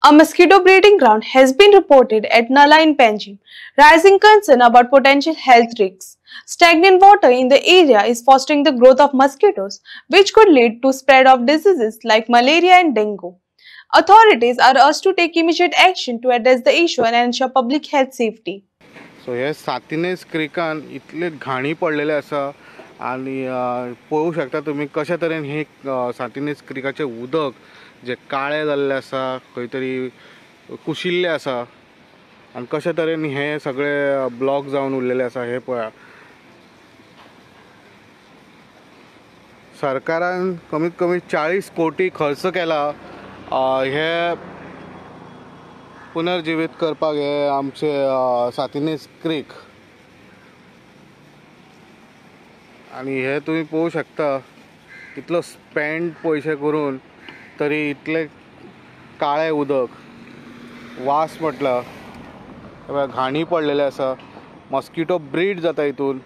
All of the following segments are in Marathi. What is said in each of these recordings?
A mosquito breeding ground has been reported at Nala in Panjim, raising concern about potential health risks. Stagnant water in the area is fostering the growth of mosquitoes, which could lead to spread of diseases like malaria and dengue. Authorities are urged to take immediate action to address the issue and ensure public health safety. So हे सातिनेस क्रिकान इतले घाणी पडलेले आसा आणि पळोवंक शकता तुम्ही कशा तरेन हे सातिनेस क्रिकाचे उदक जे काळे जाल्ले आसा खंय तरी कुशिल्ले आसा आणि कशा तरेन हे सगळे ब्लॉक जावन उरलेले आसा हे पळया. सरकारान कमीत कमी 40 कोटी खर्च केला हे पुनर्जीवित करपाक हे आमचे सातिनेस क्रीक. आणि हे तुम्ही पळोवंक शकता इतलो स्पेंड पैसे करून तरी इतले काळे उदक वास म्हटला घाणी पडलेले आसा. मॉस्किटो ब्रीड जाता हितून.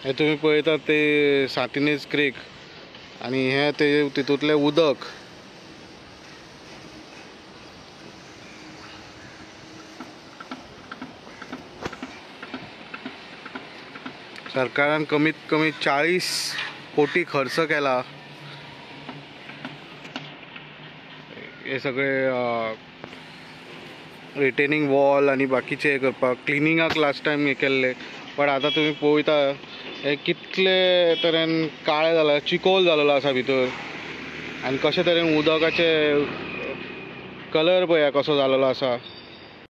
हे तुम्ही पळयतात ते सातिनेस क्रीक आणि हे तितूंतले उदक सरकारान कमीत कमी 40 कोटी खर्च केला हे सगळे रिटेनिंग वॉल आणि बाकीचे हे करपाक. क्लिनिंगाक लास्ट टाइम हे केल्ले पण आता तुम्ही पळयता हे कितले तरेन काळे जाला, चिकोल जालेलो आसा भितर आणि कशा तरेन उदकाचे कलर पळया कसो जालेलो आसा.